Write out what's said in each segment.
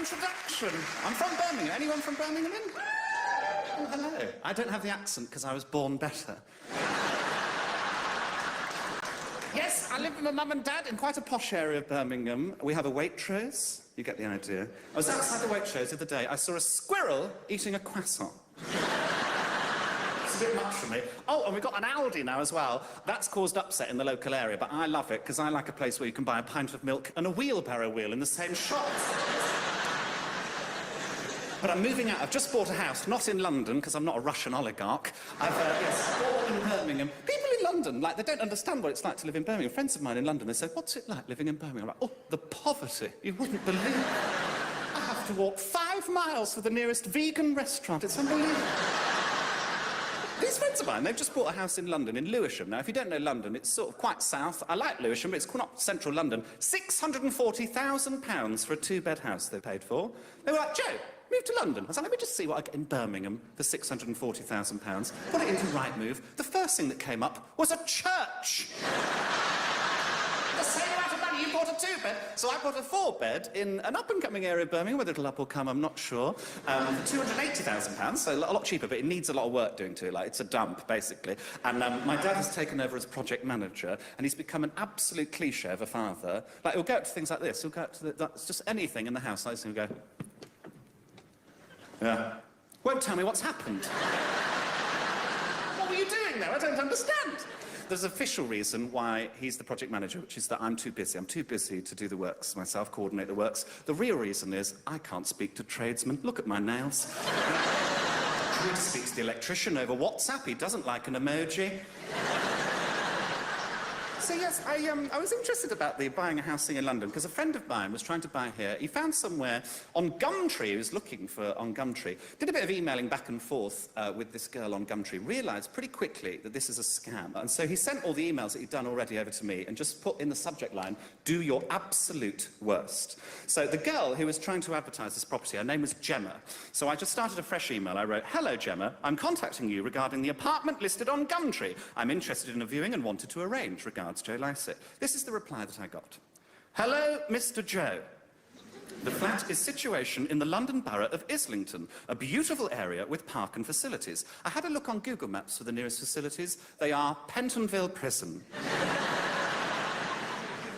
introduction. I'm from Birmingham. Anyone from Birmingham in? Oh, hello. I don't have the accent because I was born better. Yes, I live with my mum and dad in quite a posh area of Birmingham. We have a Waitrose. You get the idea. I was outside the Waitrose the other day. I saw a squirrel eating a croissant. It's a bit much for me. Oh, and we've got an Aldi now as well. That's caused upset in the local area, but I love it because I like a place where you can buy a pint of milk and a wheelbarrow wheel in the same shop. But I'm moving out. I've just bought a house, not in London, because I'm not a Russian oligarch. Yes, bought in Birmingham. People in London, like, they don't understand what it's like to live in Birmingham. Friends of mine in London, they say, what's it like living in Birmingham? I'm like, oh, the poverty. You wouldn't believe it. I have to walk 5 miles to the nearest vegan restaurant. It's unbelievable. These friends of mine, they've just bought a house in London, in Lewisham. Now, if you don't know London, it's sort of quite south. I like Lewisham, but it's not central London. £640,000 for a 2-bed house they paid for. They were like, Joe, move to London. I was like, let me just see what I get in Birmingham for £640,000. Put it into Rightmove. The first thing that came up was a church. The same amount of money, you bought a 2-bed. So I bought a 4-bed in an up-and-coming area of Birmingham, whether it'll up or come, I'm not sure, for £280,000, so a lot cheaper, but it needs a lot of work doing to it. Like, it's a dump, basically. And my dad has taken over as project manager, and he's become an absolute cliché of a father. Like, he'll go up to things like this. He'll go up to just anything in the house, like this, and he'll go... Yeah. Won't tell me what's happened. What were you doing there? I don't understand. There's an official reason why he's the project manager, which is that I'm too busy. I'm too busy to do the works myself, coordinate the works. The real reason is I can't speak to tradesmen. Look at my nails. He speaks to the electrician over WhatsApp. He doesn't like an emoji. So, yes, I was interested about buying a house in London, because a friend of mine was trying to buy here. He found somewhere on Gumtree, he was looking for on Gumtree, did a bit of emailing back and forth with this girl on Gumtree, realised pretty quickly that this is a scam. And so he sent all the emails that he'd done already over to me and just put in the subject line, do your absolute worst. So the girl who was trying to advertise this property, her name was Gemma. So I just started a fresh email. I wrote, hello, Gemma. I'm contacting you regarding the apartment listed on Gumtree. I'm interested in a viewing and wanted to arrange. Regards, Joe Lycett. This is the reply that I got. Hello, Mr. Joe. The flat is situation in the London borough of Islington, a beautiful area with park and facilities. I had a look on Google Maps for the nearest facilities. They are Pentonville Prison.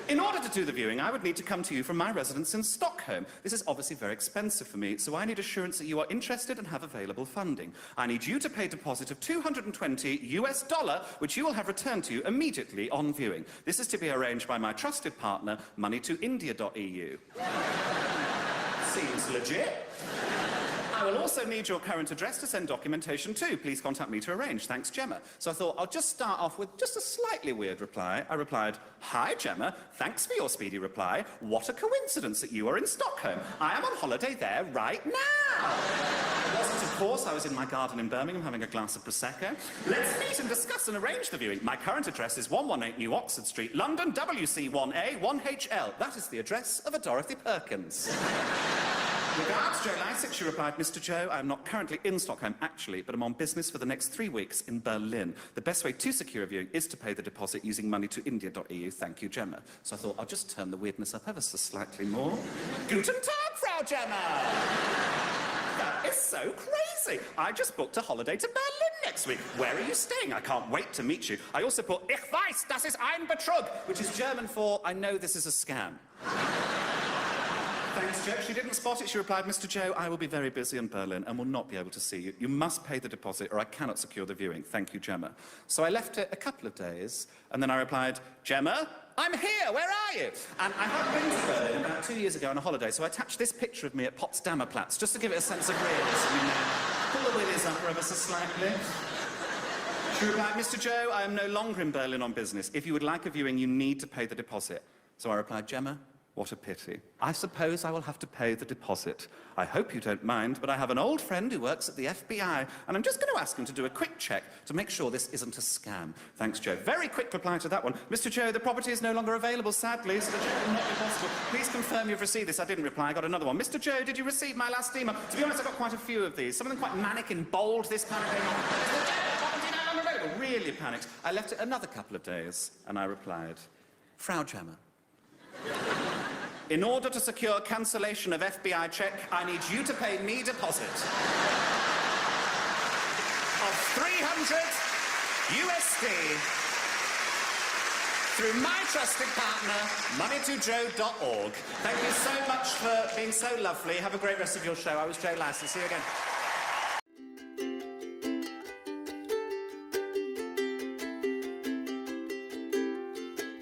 In order to do the viewing, I would need to come to you from my residence in Stockholm. This is obviously very expensive for me, so I need assurance that you are interested and have available funding. I need you to pay a deposit of $220, which you will have returned to you immediately on viewing. This is to be arranged by my trusted partner, moneytoindia.eu. Seems legit. I will also need your current address to send documentation to. Please contact me to arrange. Thanks, Gemma. So I thought I'll just start off with just a slightly weird reply. I replied, hi, Gemma. Thanks for your speedy reply. What a coincidence that you are in Stockholm. I am on holiday there right now. It wasn't, of course. I was in my garden in Birmingham having a glass of Prosecco. Let's meet and discuss and arrange the viewing. My current address is 118 New Oxford Street, London, WC1A 1HL. That is the address of a Dorothy Perkins. Regards, Joe Lycett, she replied, Mr. Joe, I am not currently in Stockholm, actually, but I'm on business for the next 3 weeks in Berlin. The best way to secure a viewing is to pay the deposit using moneytoindia.eu. Thank you, Gemma. So I thought, I'll just turn the weirdness up ever so slightly more. Guten Tag, Frau Gemma! That is so crazy. I just booked a holiday to Berlin next week. Where are you staying? I can't wait to meet you. I also put, Ich weiß, das ist ein Betrug, which is German for, I know this is a scam. Thanks, Joe. She didn't spot it. She replied, Mr. Joe, I will be very busy in Berlin and will not be able to see you. You must pay the deposit or I cannot secure the viewing. Thank you, Gemma. So I left it a couple of days and then I replied, Gemma, I'm here. Where are you? And I had been to Berlin about 2 years ago on a holiday, so I attached this picture of me at Potsdamer Platz just to give it a sense of realism, you know. Pull the willies up ever so slightly. She replied, Mr. Joe, I am no longer in Berlin on business. If you would like a viewing, you need to pay the deposit. So I replied, Gemma, what a pity. I suppose I will have to pay the deposit. I hope you don't mind, but I have an old friend who works at the FBI, and I'm just going to ask him to do a quick check to make sure this isn't a scam. Thanks, Joe. Very quick reply to that one. Mr. Joe, the property is no longer available, sadly, so the check will not be possible. Please confirm you've received this. I didn't reply. I got another one. Mr. Joe, did you receive my last email? To be honest, I got quite a few of these. Some of them quite manic in bold, this kind of thing. Mr. Joe, the property no longer available. Really panicked. I left it another couple of days, and I replied, Frau Gemma. In order to secure cancellation of FBI check, I need you to pay me deposit of 300 USD through my trusted partner, money2joe.org. Thank you so much for being so lovely. Have a great rest of your show. I was Joe Lycett. See you again.